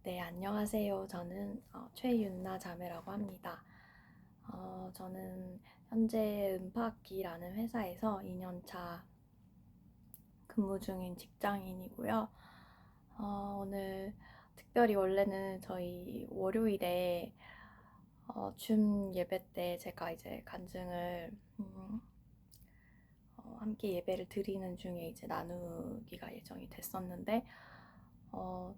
네, 안녕하세요. 저는 최윤나 자매라고 합니다. 저는 현재 은파기라는 회사에서 2년차 근무 중인 직장인이고요. 오늘 특별히 원래는 저희 월요일에 줌 예배 때 제가 이제 간증을 함께 예배를 드리는 중에 이제 나누기가 예정이 됐었는데 어,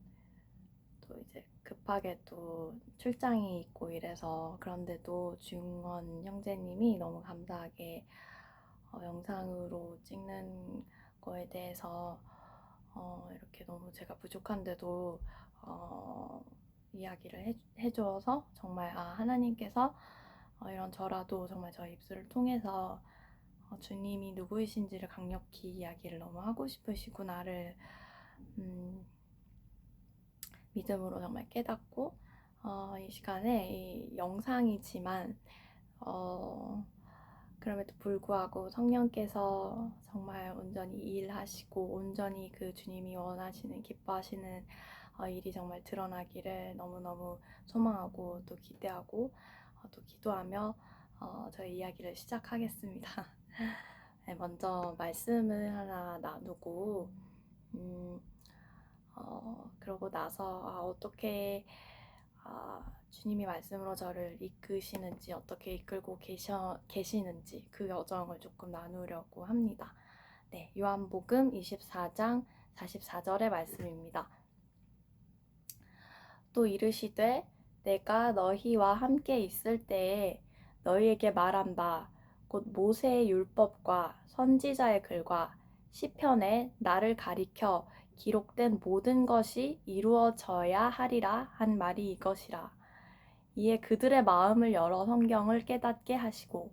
또 이제 급하게 또 출장이 있고 이래서 그런데도 중원 형제님이 너무 감사하게 영상으로 찍는 거에 대해서 이렇게 너무 제가 부족한데도 어, 이야기를 해줘서 정말 하나님께서 이런 저라도 정말 저희 입술을 통해서 주님이 누구이신지를 강력히 이야기를 너무 하고 싶으시구나를 믿음으로 정말 깨닫고 이 시간에 이 영상이지만 그럼에도 불구하고 성령께서 정말 온전히 일하시고 온전히 그 주님이 원하시는 기뻐하시는 일이 정말 드러나기를 너무너무 소망하고 또 기대하고 또 기도하며 저희 이야기를 시작하겠습니다. 네, 먼저 말씀을 하나 나누고 그러고 나서 어떻게 주님이 말씀으로 저를 이끄시는지 어떻게 이끌고 계시는지 그 여정을 조금 나누려고 합니다. 네, 요한복음 24장 44절의 말씀입니다. 또 이르시되 내가 너희와 함께 있을 때에 너희에게 말한 바 곧 모세의 율법과 선지자의 글과 시편에 나를 가리켜 기록된 모든 것이 이루어져야 하리라 한 말이 이것이라. 이에 그들의 마음을 열어 성경을 깨닫게 하시고.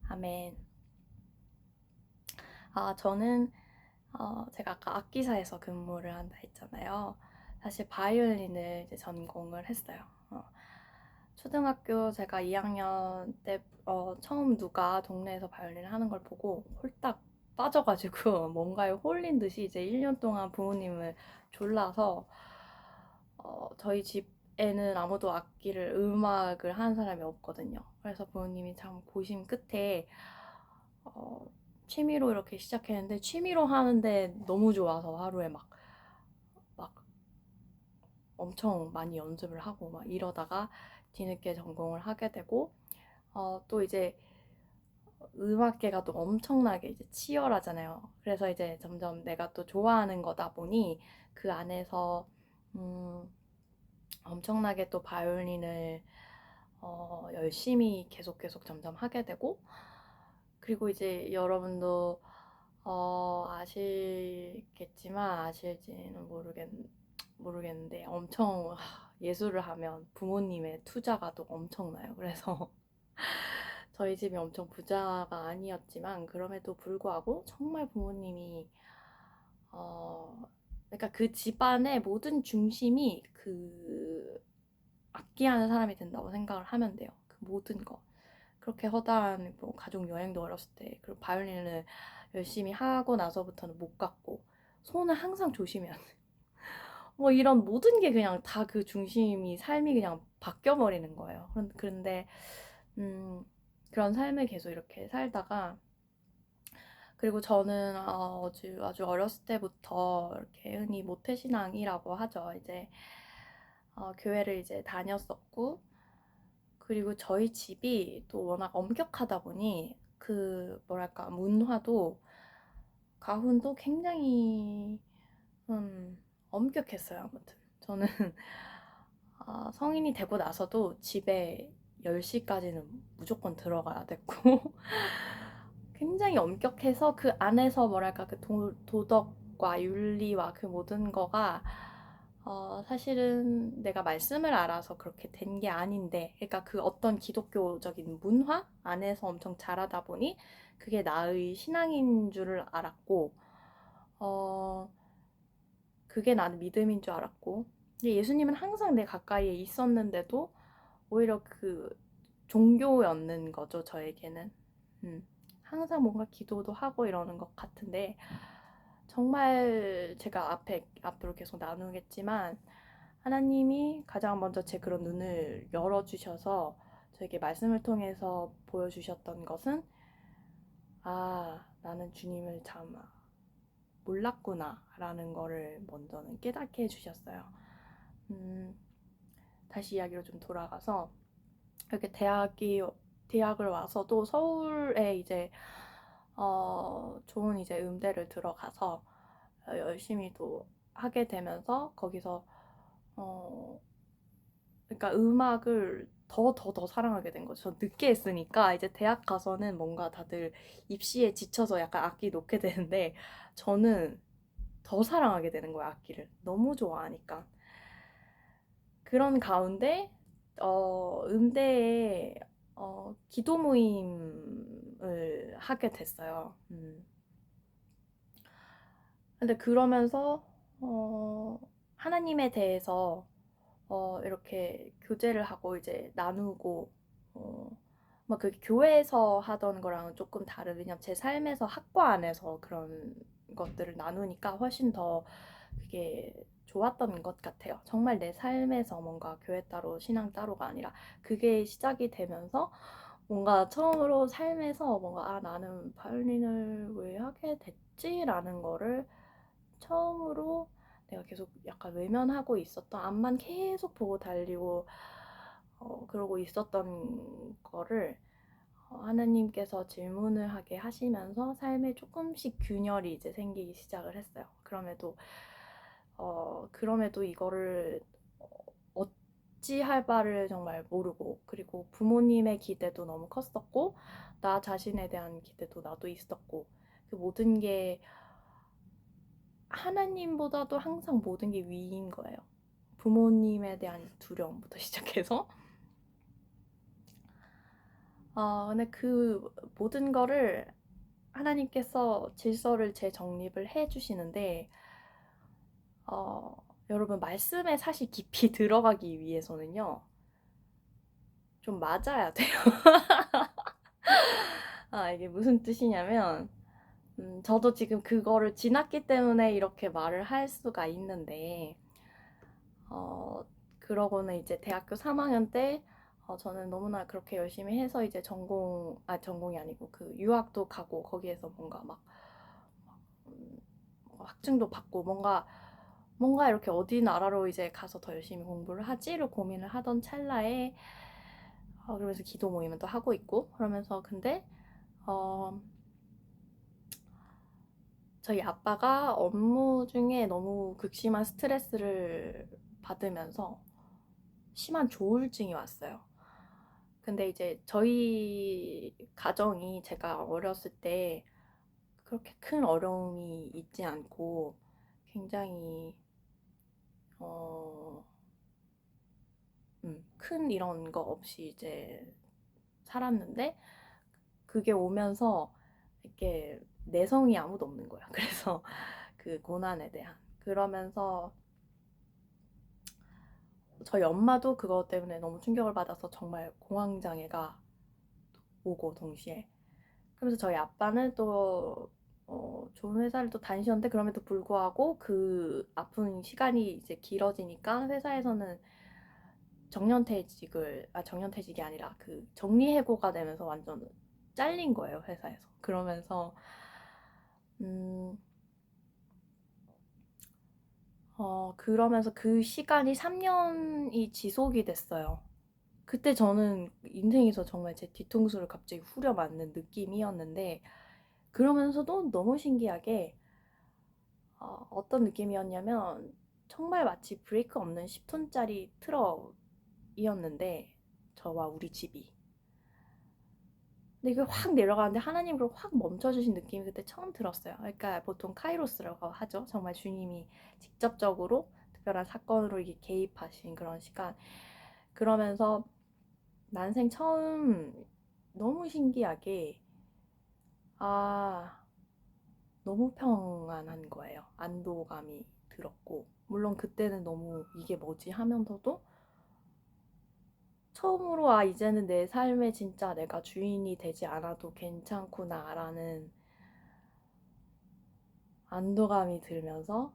아멘. 저는 제가 아까 악기사에서 근무를 한다 했잖아요. 사실 바이올린을 이제 전공을 했어요. 초등학교 제가 2학년 때 처음 누가 동네에서 바이올린을 하는 걸 보고 홀딱 빠져가지고 뭔가에 홀린 듯이 이제 1년 동안 부모님을 졸라서 저희 집에는 아무도 음악을 하는 사람이 없거든요. 그래서 부모님이 참 고심 끝에 취미로 이렇게 시작했는데 취미로 하는데 너무 좋아서 하루에 막 엄청 많이 연습을 하고 막 이러다가 뒤늦게 전공을 하게 되고 또 이제 음악계가 또 엄청나게 이제 치열하잖아요. 그래서 이제 점점 내가 또 좋아하는 거다 보니 그 안에서 엄청나게 또 바이올린을 열심히 계속 점점 하게 되고 그리고 이제 여러분도 아시겠지만 아실지는 모르겠는데 엄청 예술을 하면 부모님의 투자가 또 엄청나요. 그래서 저희 집이 엄청 부자가 아니었지만 그럼에도 불구하고 정말 부모님이 그러니까 그 집안의 모든 중심이 그 악기하는 사람이 된다고 생각을 하면 돼요. 그 모든 거. 그렇게 허다한 뭐 가족 여행도 어렸을 때 그리고 바이올린을 열심히 하고 나서부터는 못 갔고 손을 항상 조심해야 돼. 뭐 이런 모든 게 그냥 다 그 중심이 삶이 그냥 바뀌어 버리는 거예요. 그런데 그런 삶을 계속 이렇게 살다가 그리고 저는 아주 어렸을 때부터 이렇게 흔히 모태신앙이라고 하죠. 이제 교회를 이제 다녔었고 그리고 저희 집이 또 워낙 엄격하다 보니 그 뭐랄까 문화도 가훈도 굉장히 엄격했어요. 아무튼 저는 성인이 되고 나서도 집에 10시까지는 무조건 들어가야 됐고 굉장히 엄격해서 그 안에서 뭐랄까 그 도덕과 윤리와 그 모든 거가 사실은 내가 말씀을 알아서 그렇게 된 게 아닌데 그러니까 그 어떤 기독교적인 문화 안에서 엄청 자라다 보니 그게 나의 신앙인 줄을 알았고 그게 나는 믿음인 줄 알았고 근데 예수님은 항상 내 가까이에 있었는데도 오히려 그 종교였는 거죠 저에게는 항상 뭔가 기도도 하고 이러는 것 같은데 정말 제가 앞으로 계속 나누겠지만 하나님이 가장 먼저 제 그런 눈을 열어주셔서 저에게 말씀을 통해서 보여주셨던 것은, 아, 나는 주님을 참 몰랐구나 라는 거를 먼저는 깨닫게 해주셨어요. 다시 이야기로 좀 돌아가서, 이렇게 대학을 와서도 서울에 이제 좋은 이제 음대를 들어가서 열심히 또 하게 되면서 거기서 그러니까 음악을 더 사랑하게 된 거죠. 저 늦게 했으니까 이제 대학 가서는 뭔가 다들 입시에 지쳐서 약간 악기 놓게 되는데, 저는 더 사랑하게 되는 거예요, 악기를. 너무 좋아하니까. 그런 가운데 음대에 기도 모임을 하게 됐어요. 근데 그러면서 하나님에 대해서 이렇게 교제를 하고 이제 나누고, 막 그 교회에서 하던 거랑은 조금 다른, 왜냐면 제 삶에서 학과 안에서 그런 것들을 나누니까 훨씬 더 그게 좋았던 것 같아요. 정말 내 삶에서 뭔가 교회 따로 신앙 따로가 아니라 그게 시작이 되면서 뭔가 처음으로 삶에서 뭔가, 아, 나는 바이올린을 왜 하게 됐지라는 거를 처음으로, 내가 계속 약간 외면하고 있었던, 앞만 계속 보고 달리고 그러고 있었던 거를 하나님께서 질문을 하게 하시면서 삶에 조금씩 균열이 이제 생기기 시작을 했어요. 그럼에도 이거를 어찌할 바를 정말 모르고, 그리고 부모님의 기대도 너무 컸었고 나 자신에 대한 기대도 나도 있었고, 그 모든 게 하나님보다도 항상 모든 게 위인 거예요. 부모님에 대한 두려움부터 시작해서. 근데 그 모든 거를 하나님께서 질서를 재정립을 해주시는데, 여러분, 말씀에 사실 깊이 들어가기 위해서는요, 좀 맞아야 돼요. 이게 무슨 뜻이냐면, 저도 지금 그거를 지났기 때문에 이렇게 말을 할 수가 있는데, 그러고는 이제 대학교 3학년 때 저는 너무나 그렇게 열심히 해서 이제 전공이 아니고 그 유학도 가고 거기에서 뭔가 막 학증도 받고, 뭔가 이렇게 어디 나라로 이제 가서 더 열심히 공부를 하지를 고민을 하던 찰나에, 그러면서 기도 모임은 또 하고 있고 그러면서, 근데 저희 아빠가 업무 중에 너무 극심한 스트레스를 받으면서 심한 조울증이 왔어요. 근데 이제 저희 가정이 제가 어렸을 때 그렇게 큰 어려움이 있지 않고 굉장히 큰 이런 거 없이 이제 살았는데, 그게 오면서 이렇게 내성이 아무도 없는 거야. 그래서 그 고난에 대한, 그러면서 저희 엄마도 그것 때문에 너무 충격을 받아서 정말 공황장애가 오고 동시에, 그래서 저희 아빠는 또 좋은 회사를 또 다니셨는데, 그럼에도 불구하고 그 아픈 시간이 이제 길어지니까 회사에서는 정년퇴직이 아니라 그 정리해고가 되면서 완전 잘린 거예요, 회사에서. 그러면서 그 시간이 3년이 지속이 됐어요. 그때 저는 인생에서 정말 제 뒤통수를 갑자기 후려맞는 느낌이었는데, 그러면서도 너무 신기하게 어떤 느낌이었냐면, 정말 마치 브레이크 없는 10톤짜리 트럭이었는데, 저와 우리 집이. 근데 이게 확 내려가는데 하나님 그걸 확 멈춰주신 느낌이 그때 처음 들었어요. 그러니까 보통 카이로스라고 하죠. 정말 주님이 직접적으로 특별한 사건으로 이게 개입하신 그런 시간. 그러면서 난생 처음 너무 신기하게, 아, 너무 평안한 거예요. 안도감이 들었고, 물론 그때는 너무 이게 뭐지 하면서도 처음으로, 이제는 내 삶에 진짜 내가 주인이 되지 않아도 괜찮구나라는 안도감이 들면서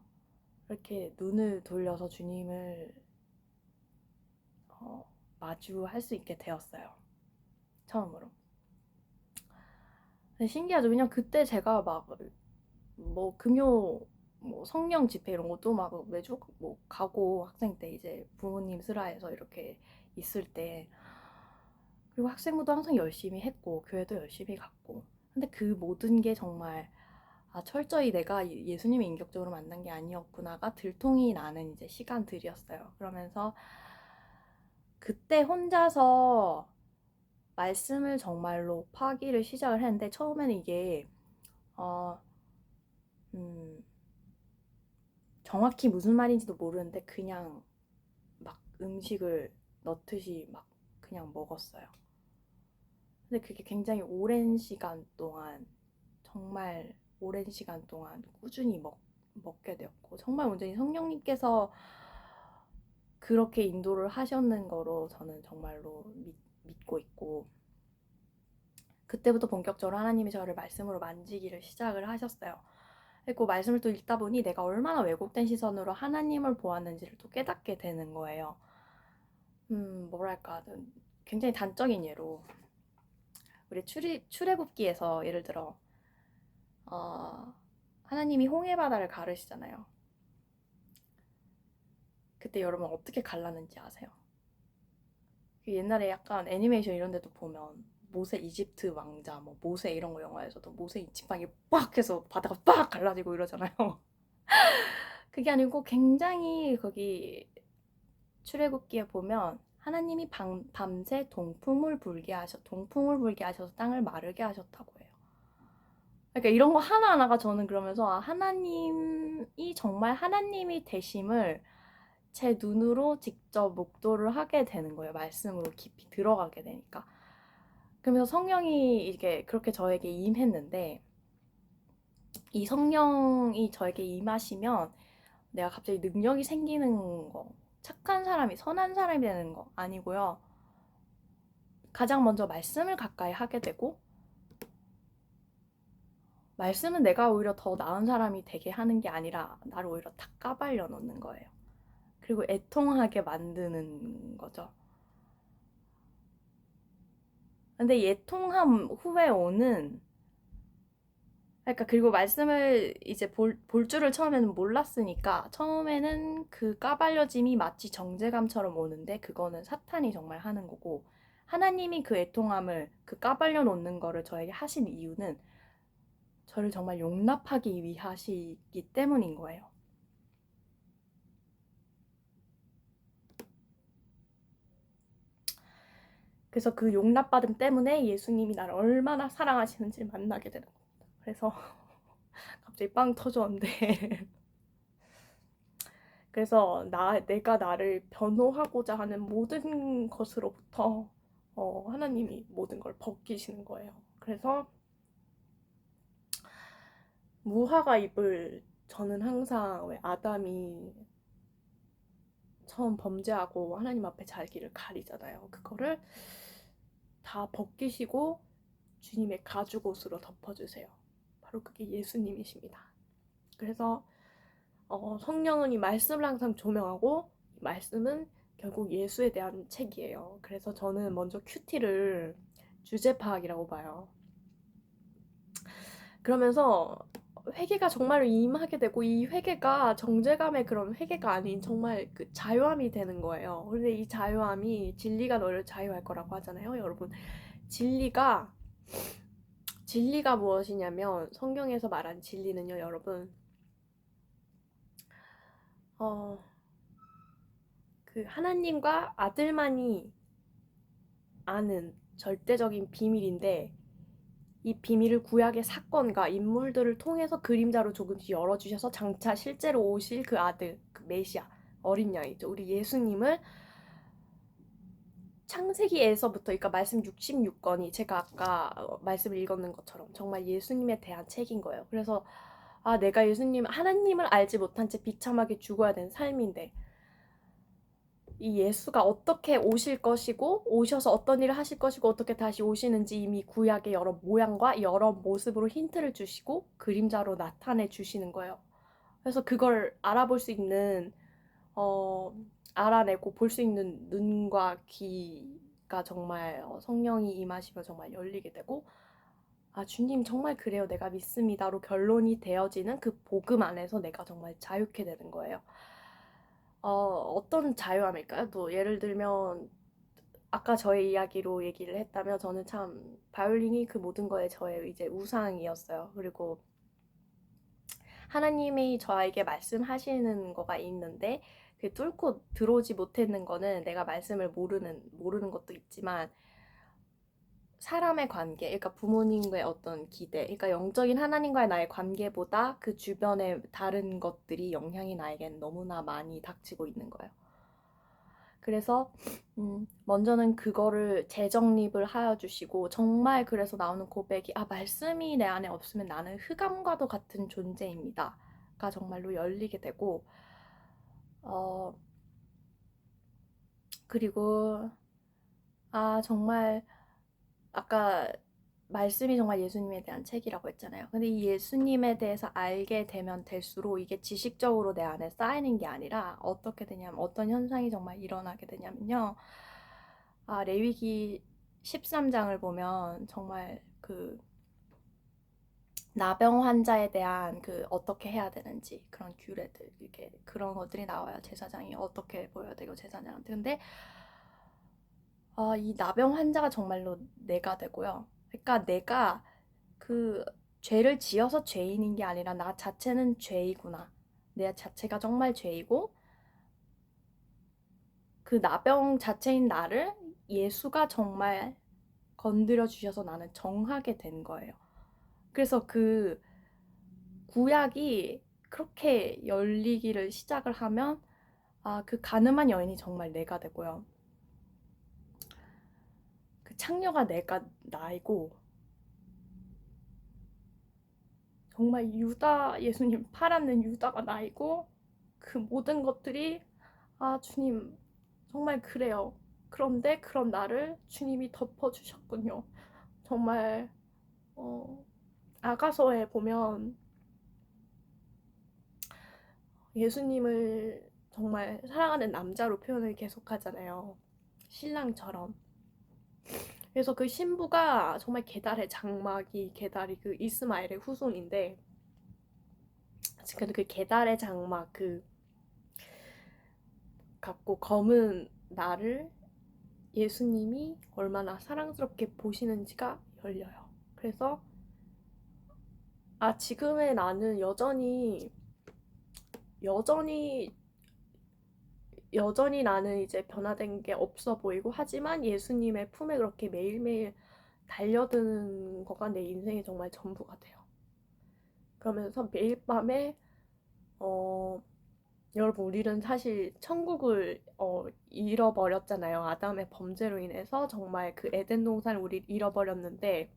이렇게 눈을 돌려서 주님을 마주할 수 있게 되었어요. 처음으로. 근데 신기하죠. 그냥 그때 제가 막 뭐 금요 뭐 성령 집회 이런 것도 막 매주 뭐 가고, 학생 때 이제 부모님 슬하에서 이렇게 있을 때, 그리고 학생부도 항상 열심히 했고 교회도 열심히 갔고, 근데 그 모든 게 정말 철저히 내가 예수님을 인격적으로 만난 게 아니었구나가 들통이 나는 이제 시간들이었어요. 그러면서 그때 혼자서 말씀을 정말로 파기를 시작을 했는데, 처음에는 이게 어, 음, 정확히 무슨 말인지도 모르는데 그냥 막 음식을 넣듯이 막 그냥 먹었어요. 근데 그게 굉장히 오랜 시간 동안, 정말 오랜 시간 동안 꾸준히 먹게 되었고, 정말 온전히 성령님께서 그렇게 인도를 하셨는 거로 저는 정말로 믿고 있고, 그때부터 본격적으로 하나님이 저를 말씀으로 만지기를 시작을 하셨어요. 그리고 말씀을 또 읽다 보니 내가 얼마나 왜곡된 시선으로 하나님을 보았는지를 또 깨닫게 되는 거예요. 뭐랄까, 굉장히 단적인 예로, 우리 출애굽기에서 예를 들어 하나님이 홍해 바다를 가르시잖아요. 그때 여러분 어떻게 갈랐는지 아세요? 옛날에 약간 애니메이션 이런 데도 보면 모세 이집트 왕자, 뭐 모세 이런 거 영화에서도 모세 지팡이 빡 해서 바다가 빡 갈라지고 이러잖아요. 그게 아니고 굉장히 거기 출애굽기에 보면 하나님이 밤새 동풍을 불게 하셔서 땅을 마르게 하셨다고 해요. 그러니까 이런 거 하나하나가 저는 그러면서 하나님이 정말 하나님이 되심을 제 눈으로 직접 목도를 하게 되는 거예요. 말씀으로 깊이 들어가게 되니까. 그러면서 성령이 이게 그렇게 저에게 임했는데, 이 성령이 저에게 임하시면 내가 갑자기 능력이 생기는 거, 착한 사람이, 선한 사람이 되는 거 아니고요. 가장 먼저 말씀을 가까이 하게 되고, 말씀은 내가 오히려 더 나은 사람이 되게 하는 게 아니라 나를 오히려 다 까발려 놓는 거예요. 그리고 애통하게 만드는 거죠. 근데 애통함 후에 오는, 그러니까 그리고 말씀을 이제 볼 줄을 처음에는 몰랐으니까 처음에는 그 까발려짐이 마치 정죄감처럼 오는데, 그거는 사탄이 정말 하는 거고, 하나님이 그 애통함을, 그 까발려 놓는 거를 저에게 하신 이유는 저를 정말 용납하기 위하시기 때문인 거예요. 그래서 그 용납받음 때문에 예수님이 나를 얼마나 사랑하시는지를 만나게 되는 겁니다. 그래서 갑자기 빵 터졌는데 그래서 내가 나를 변호하고자 하는 모든 것으로부터 하나님이 모든 걸 벗기시는 거예요. 그래서 무화과 잎을, 저는 항상 왜 아담이 처음 범죄하고 하나님 앞에 자기를 가리잖아요. 그거를 다 벗기시고 주님의 가죽옷으로 덮어주세요. 바로 그게 예수님이십니다. 그래서 성령은 이 말씀을 항상 조명하고, 이 말씀은 결국 예수에 대한 책이에요. 그래서 저는 먼저 큐티를 주제 파악이라고 봐요. 그러면서 회개가 정말로 임하게 되고, 이 회개가 정죄감의 그런 회개가 아닌 정말 그 자유함이 되는 거예요. 근데 이 자유함이, 진리가 너를 자유할 거라고 하잖아요, 여러분. 진리가 무엇이냐면, 성경에서 말한 진리는요, 여러분, 그 하나님과 아들만이 아는 절대적인 비밀인데, 이 비밀을 구약의 사건과 인물들을 통해서 그림자로 조금씩 열어주셔서 장차 실제로 오실 그 아들, 그 메시아, 어린 양이죠. 우리 예수님을 창세기에서부터, 그러니까 말씀 66권이 제가 아까 말씀을 읽었는 것처럼 정말 예수님에 대한 책인 거예요. 그래서 내가 하나님을 알지 못한 채 비참하게 죽어야 되는 삶인데, 이 예수가 어떻게 오실 것이고, 오셔서 어떤 일을 하실 것이고, 어떻게 다시 오시는지 이미 구약의 여러 모양과 여러 모습으로 힌트를 주시고 그림자로 나타내 주시는 거예요. 그래서 그걸 알아볼 수 있는 알아내고 볼 수 있는 눈과 귀가 정말 성령이 임하시면 정말 열리게 되고, 아, 주님 정말 그래요. 내가 믿습니다로 결론이 되어지는 그 복음 안에서 내가 정말 자유케 되는 거예요. 어떤 자유함일까요? 또 예를 들면 아까 저의 이야기로 얘기를 했다면 저는 참 바이올린이 그 모든 거에 저의 이제 우상이었어요. 그리고 하나님이 저에게 말씀하시는 거가 있는데 그 뚫고 들어오지 못했는 거는 내가 말씀을 모르는 것도 있지만 사람의 관계, 그러니까 부모님과의 어떤 기대, 그러니까 영적인 하나님과의 나의 관계보다 그 주변의 다른 것들이 영향이 나에겐 너무나 많이 닥치고 있는 거예요. 그래서 먼저는 그거를 재정립을 하여 주시고 정말 그래서 나오는 고백이 말씀이 내 안에 없으면 나는 흑암과도 같은 존재입니다가 정말로 열리게 되고 그리고 정말 아까 말씀이 정말 예수님에 대한 책이라고 했잖아요. 근데 이 예수님에 대해서 알게 되면 될수록 이게 지식적으로 내 안에 쌓이는 게 아니라 어떻게 되냐면 어떤 현상이 정말 일어나게 되냐면요. 레위기 13장을 보면 정말 그 나병 환자에 대한 그 어떻게 해야 되는지 그런 규례들 이렇게 그런 것들이 나와요. 제사장이 어떻게 보여야 되고 제사장한테. 근데 이 나병 환자가 정말로 내가 되고요. 그러니까 내가 그 죄를 지어서 죄인인 게 아니라 나 자체는 죄이구나. 내 자체가 정말 죄이고 그 나병 자체인 나를 예수가 정말 건드려 주셔서 나는 정하게 된 거예요. 그래서 그 구약이 그렇게 열리기를 시작을 하면 그 가늠한 여인이 정말 내가 되고요. 그 창녀가 내가 나이고 정말 유다 예수님 팔았는 유다가 나이고 그 모든 것들이 주님 정말 그래요. 그런데 그런 나를 주님이 덮어주셨군요. 정말 아가서에 보면 예수님을 정말 사랑하는 남자로 표현을 계속하잖아요. 신랑처럼. 그래서 그 신부가 정말 게달의 장막이 게달이 그 이스마엘의 후손인데 그 게달의 장막 그 갖고 검은 나를 예수님이 얼마나 사랑스럽게 보시는지가 열려요. 그래서 지금의 나는 여전히 나는 이제 변화된 게 없어 보이고 하지만 예수님의 품에 그렇게 매일매일 달려드는 거가 내 인생의 정말 전부가 돼요. 그러면서 매일 밤에 여러분 우리는 사실 천국을 잃어버렸잖아요. 아담의 범죄로 인해서 정말 그 에덴 동산을 우리 잃어버렸는데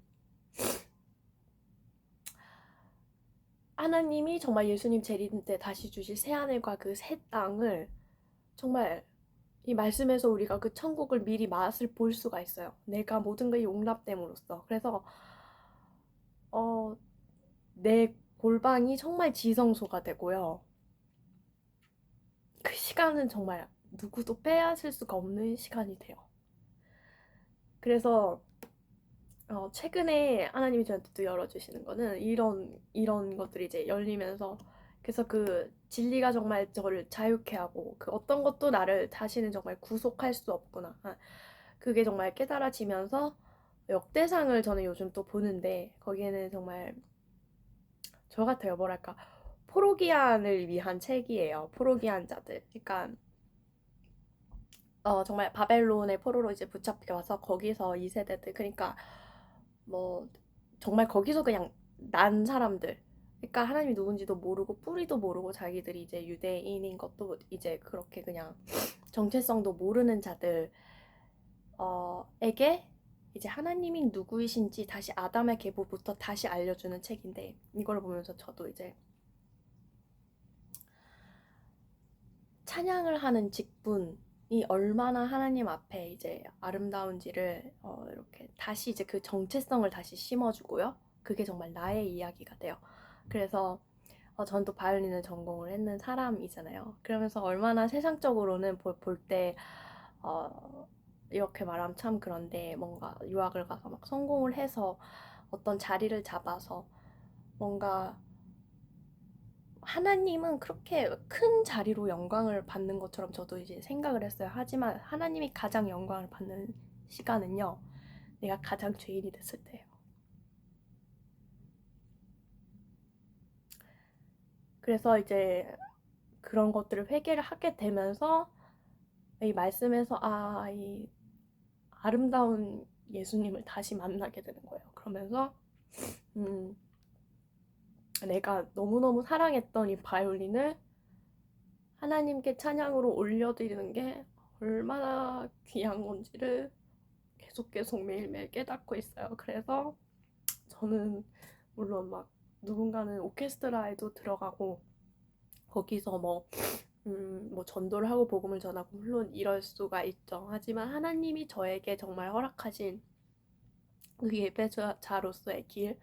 하나님이 정말 예수님 재림 때 다시 주실 새하늘과 그 새 땅을 정말 이 말씀에서 우리가 그 천국을 미리 맛을 볼 수가 있어요. 내가 모든 걸 용납됨으로써. 그래서 내 골방이 정말 지성소가 되고요. 그 시간은 정말 누구도 빼앗을 수가 없는 시간이 돼요. 그래서 최근에 하나님이 저한테 또 열어주시는 거는 이런 것들이 이제 열리면서 그래서 그 진리가 정말 저를 자유케 하고 그 어떤 것도 나를 다시는 정말 구속할 수 없구나. 그게 정말 깨달아지면서 역대상을 저는 요즘 또 보는데 거기에는 정말 저 같아요. 뭐랄까 포로기한을 위한 책이에요. 포로기한 자들. 그러니까 정말 바벨론의 포로로 이제 붙잡혀와서 거기서 2세대들 그러니까 뭐 정말 거기서 그냥 난 사람들 그러니까 하나님이 누군지도 모르고 뿌리도 모르고 자기들이 이제 유대인인 것도 이제 그렇게 그냥 정체성도 모르는 자들 에게 이제 하나님이 누구이신지 다시 아담의 계보부터 다시 알려주는 책인데 이걸 보면서 저도 이제 찬양을 하는 직분이 얼마나 하나님 앞에 이제 아름다운지를 이렇게 다시 이제 그 정체성을 다시 심어주고요. 그게 정말 나의 이야기가 돼요. 그래서 전 또 바이올린을 전공을 했는 사람이잖아요. 그러면서 얼마나 세상적으로는 볼 때, 이렇게 말하면 참 그런데 뭔가 유학을 가서 막 성공을 해서 어떤 자리를 잡아서 뭔가 하나님은 그렇게 큰 자리로 영광을 받는 것처럼 저도 이제 생각을 했어요. 하지만 하나님이 가장 영광을 받는 시간은요, 내가 가장 죄인이 됐을 때예요. 그래서 이제 그런 것들을 회개를 하게 되면서 이 말씀에서 이 아름다운 예수님을 다시 만나게 되는 거예요. 그러면서 음, 내가 너무너무 사랑했던 이 바이올린을 하나님께 찬양으로 올려드리는 게 얼마나 귀한 건지를 계속 매일매일 깨닫고 있어요. 그래서 저는 물론 막 누군가는 오케스트라에도 들어가고 거기서 뭐 전도를 하고 복음을 전하고 물론 이럴 수가 있죠. 하지만 하나님이 저에게 정말 허락하신 그 예배자로서의 길,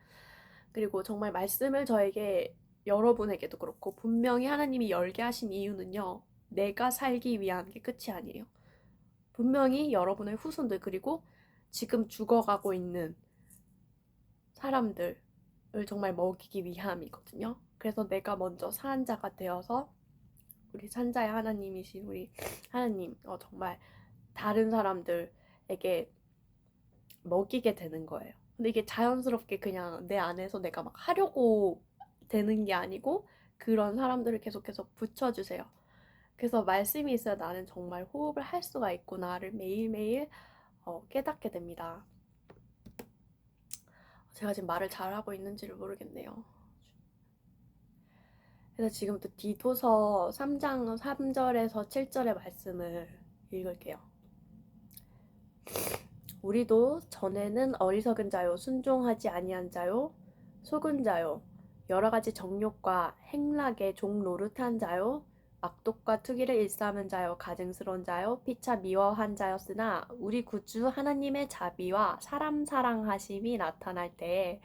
그리고 정말 말씀을 저에게 여러분에게도 그렇고 분명히 하나님이 열게 하신 이유는요, 내가 살기 위한 게 끝이 아니에요. 분명히 여러분의 후손들, 그리고 지금 죽어가고 있는 사람들을 정말 먹이기 위함이거든요. 그래서 내가 먼저 사한자가 되어서 우리 산자의 하나님이신 우리 하나님, 정말 다른 사람들에게 먹이게 되는 거예요. 근데 이게 자연스럽게 그냥 내 안에서 내가 막 하려고 되는 게 아니고 그런 사람들을 계속해서 붙여주세요. 그래서 말씀이 있어야 나는 정말 호흡을 할 수가 있구나를 매일매일 깨닫게 됩니다. 제가 지금 말을 잘하고 있는지를 모르겠네요. 그래서 지금부터 디도서 3장 3절에서 7절의 말씀을 읽을게요. 우리도 전에는 어리석은 자요, 순종하지 아니한 자요, 속은 자요, 여러 가지 정욕과 행락에 종 노릇한 자요, 악독과 투기를 일삼은 자요, 가증스러운 자요, 피차 미워한 자였으나 우리 구주 하나님의 자비와 사람 사랑하심이 나타날 때에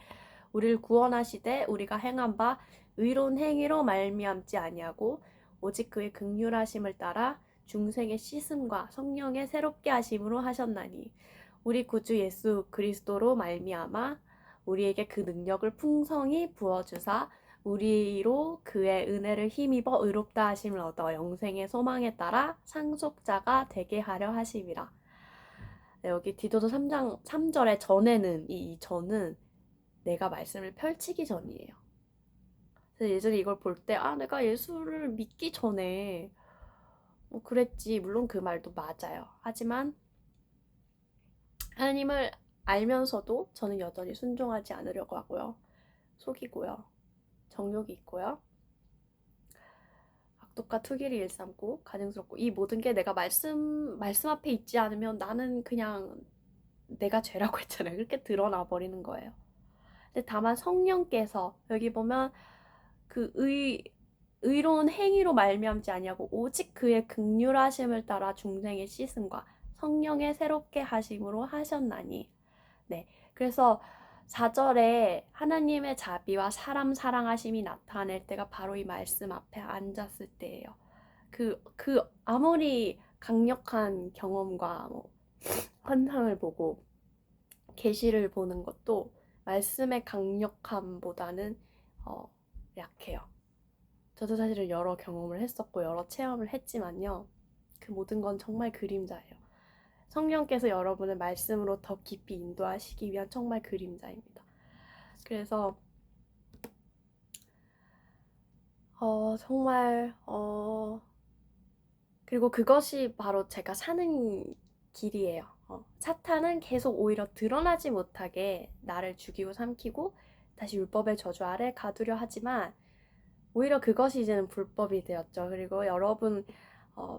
우리를 구원하시되 우리가 행한 바 의로운 행위로 말미암지 아니하고 오직 그의 긍휼하심을 따라 중생의 씻음과 성령의 새롭게 하심으로 하셨나니 우리 구주 예수 그리스도로 말미암아 우리에게 그 능력을 풍성히 부어주사 우리로 그의 은혜를 힘입어 의롭다 하심을 얻어 영생의 소망에 따라 상속자가 되게 하려 하심이라. 네, 여기 디도서 3장 3절에 전에는 이 전은 내가 말씀을 펼치기 전이에요. 그래서 예전에 이걸 볼 때 내가 예수를 믿기 전에 뭐 그랬지. 물론 그 말도 맞아요. 하지만 하나님을 알면서도 저는 여전히 순종하지 않으려고 하고요. 속이고요. 정욕이 있고요. 악독과 투기를 일삼고 가증스럽고 이 모든 게 내가 말씀 앞에 있지 않으면 나는 그냥 내가 죄라고 했잖아요. 그렇게 드러나 버리는 거예요. 근데 다만 성령께서 여기 보면 그 의로운 행위로 말미암지 아니하고 오직 그의 긍휼하심을 따라 중생의 씻음과 성령의 새롭게 하심으로 하셨나니. 네. 그래서 4절에 하나님의 자비와 사람 사랑하심이 나타낼 때가 바로 이 말씀 앞에 앉았을 때예요. 그 아무리 강력한 경험과 환상을 보고 계시를 보는 것도 말씀의 강력함보다는 약해요. 저도 사실은 여러 경험을 했었고 여러 체험을 했지만요. 그 모든 건 정말 그림자예요. 성령께서 여러분을 말씀으로 더 깊이 인도하시기 위한 정말 그림자입니다. 그래서 정말 그리고 그것이 바로 제가 사는 길이에요. 사탄은 계속 오히려 드러나지 못하게 나를 죽이고 삼키고 다시 율법의 저주 아래 가두려 하지만 오히려 그것이 이제는 불법이 되었죠. 그리고 여러분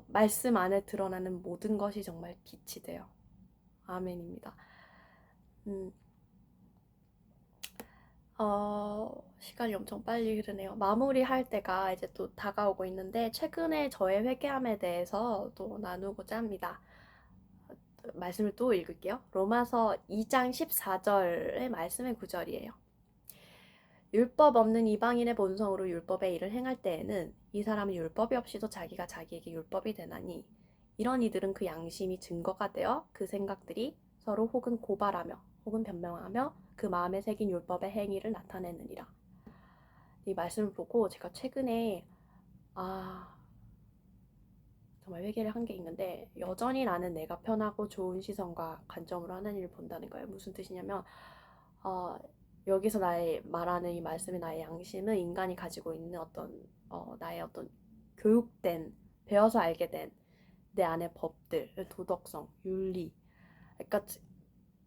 말씀 안에 드러나는 모든 것이 정말 빛이 돼요. 아멘입니다. 시간이 엄청 빨리 흐르네요. 마무리할 때가 이제 또 다가오고 있는데 최근에 저의 회개함에 대해서 또 나누고자 합니다. 말씀을 또 읽을게요. 로마서 2장 14절의 말씀의 구절이에요. 율법 없는 이방인의 본성으로 율법의 일을 행할 때에는 이 사람은 율법이 없이도 자기가 자기에게 율법이 되나니 이런 이들은 그 양심이 증거가 되어 그 생각들이 서로 혹은 고발하며 혹은 변명하며 그 마음에 새긴 율법의 행위를 나타내느니라. 이 말씀을 보고 제가 최근에 정말 회개를 한 게 있는데, 여전히 나는 내가 편하고 좋은 시선과 관점으로 하나님을 본다는 거예요. 무슨 뜻이냐면 어, 여기서 나의 말하는 이 말씀의 나의 양심은 인간이 가지고 있는 나의 어떤 교육된, 배워서 알게 된 내 안의 법들, 도덕성, 윤리. 그러니까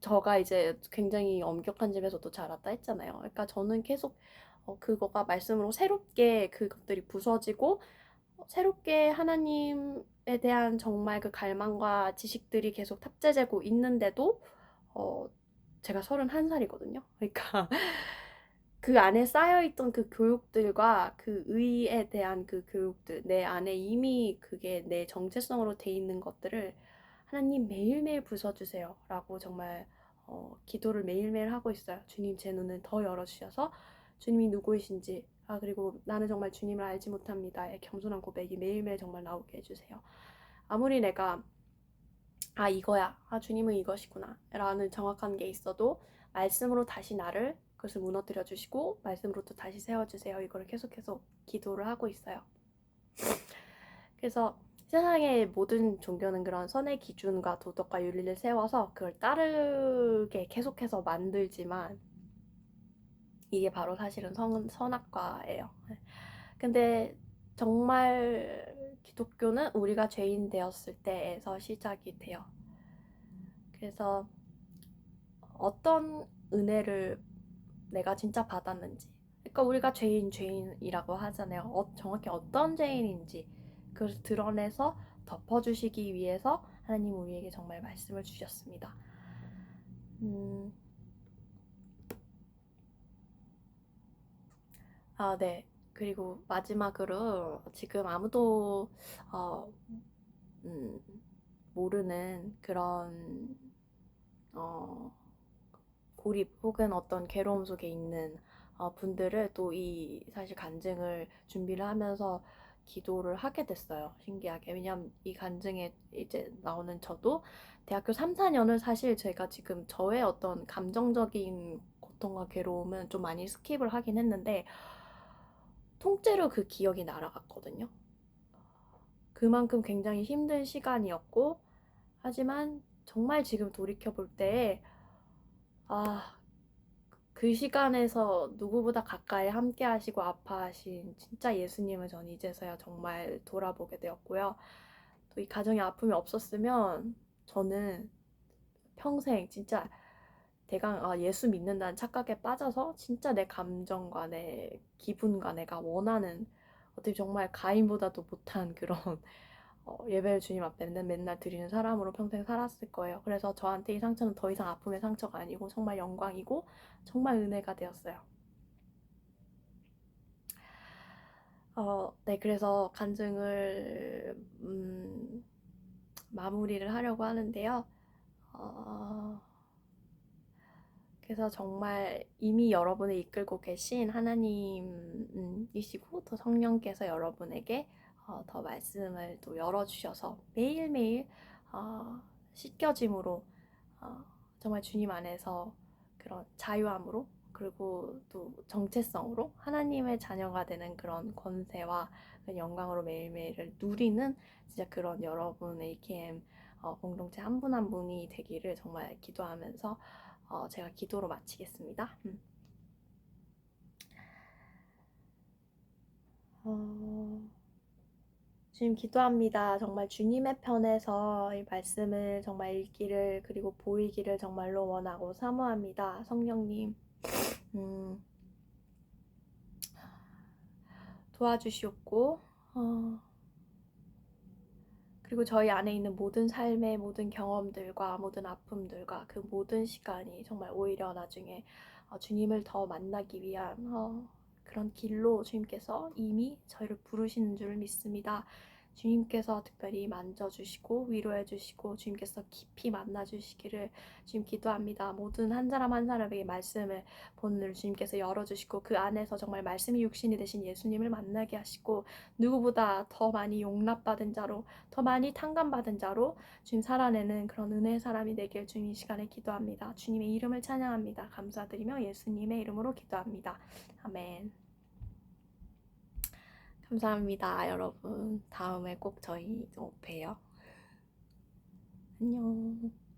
저가 이제 굉장히 엄격한 집에서도 자랐다 했잖아요. 그러니까 저는 계속 그거가 말씀으로 새롭게 그것들이 부서지고 새롭게 하나님에 대한 정말 그 갈망과 지식들이 계속 탑재되고 있는데도 어, 제가 31살이거든요. 그러니까 그 안에 쌓여있던 그 교육들과 그 의에 대한 그 교육들, 내 안에 이미 그게 내 정체성으로 돼 있는 것들을 하나님 매일매일 부숴주세요 라고 정말 기도를 매일매일 하고 있어요. 주님, 제 눈을 더 열어주셔서 주님이 누구이신지, 그리고 나는 정말 주님을 알지 못합니다의 겸손한 고백이 매일매일 정말 나오게 해주세요. 아무리 내가 이거야, 주님은 이것이구나 라는 정확한 게 있어도 말씀으로 다시 나를 그것을 무너뜨려 주시고 말씀으로 또 다시 세워주세요. 이거를 계속해서 기도를 하고 있어요. 그래서 세상의 모든 종교는 그런 선의 기준과 도덕과 윤리를 세워서 그걸 따르게 계속해서 만들지만 이게 바로 사실은 선악과예요. 근데 정말 기독교는 우리가 죄인 되었을 때에서 시작이 돼요. 그래서 어떤 은혜를 내가 진짜 받았는지, 그러니까 우리가 죄인이라고 하잖아요. 정확히 어떤 죄인인지 그것을 드러내서 덮어주시기 위해서 하나님 우리에게 정말 말씀을 주셨습니다. 네. 그리고 마지막으로 지금 아무도 어, 음, 모르는 그런 어, 고립 혹은 어떤 괴로움 속에 있는 분들을 또 이 사실 간증을 준비를 하면서 기도를 하게 됐어요. 신기하게. 왜냐면 이 간증에 이제 나오는 저도 대학교 3, 4년을 사실 제가 지금 저의 어떤 감정적인 고통과 괴로움은 좀 많이 스킵을 하긴 했는데 통째로 그 기억이 날아갔거든요. 그만큼 굉장히 힘든 시간이었고, 하지만 정말 지금 돌이켜볼 때에 그 시간에서 누구보다 가까이 함께 하시고 아파하신 진짜 예수님을 전 이제서야 정말 돌아보게 되었고요. 또 이 가정의 아픔이 없었으면 저는 평생 진짜 예수 믿는다는 착각에 빠져서 진짜 내 감정과 내 기분과 내가 원하는 어떻게 정말 가인보다도 못한 그런 예배를 주님 앞에 맨날 드리는 사람으로 평생 살았을 거예요. 그래서 저한테 이 상처는 더 이상 아픔의 상처가 아니고 정말 영광이고 정말 은혜가 되었어요. 네, 그래서 간증을 마무리를 하려고 하는데요. 어, 그래서 정말 이미 여러분을 이끌고 계신 하나님이시고 또 성령께서 여러분에게 더 말씀을 또 열어주셔서 매일매일 씻겨짐으로 어, 정말 주님 안에서 그런 자유함으로 그리고 또 정체성으로 하나님의 자녀가 되는 그런 권세와 영광으로 매일매일을 누리는 진짜 그런 여러분의 AKM 공동체 한 분 한 분이 되기를 정말 기도하면서 제가 기도로 마치겠습니다. 주님 기도합니다. 정말 주님의 편에서 이 말씀을 정말 읽기를 그리고 보이기를 정말로 원하고 사모합니다. 성령님 도와주시옵고 그리고 저희 안에 있는 모든 삶의 모든 경험들과 모든 아픔들과 그 모든 시간이 정말 오히려 나중에 주님을 더 만나기 위한 그런 길로 주님께서 이미 저희를 부르시는 줄 믿습니다. 주님께서 특별히 만져주시고 위로해주시고 주님께서 깊이 만나주시기를 주님 기도합니다. 모든 한 사람 한 사람에게 말씀을 본을 주님께서 열어주시고 그 안에서 정말 말씀이 육신이 되신 예수님을 만나게 하시고 누구보다 더 많이 용납받은 자로 더 많이 탕감받은 자로 주님 살아내는 그런 은혜의 사람이 되길 주님 이 시간에 기도합니다. 주님의 이름을 찬양합니다. 감사드리며 예수님의 이름으로 기도합니다. 아멘. 감사합니다, 여러분. 다음에 꼭 저희 또 봬요. 안녕.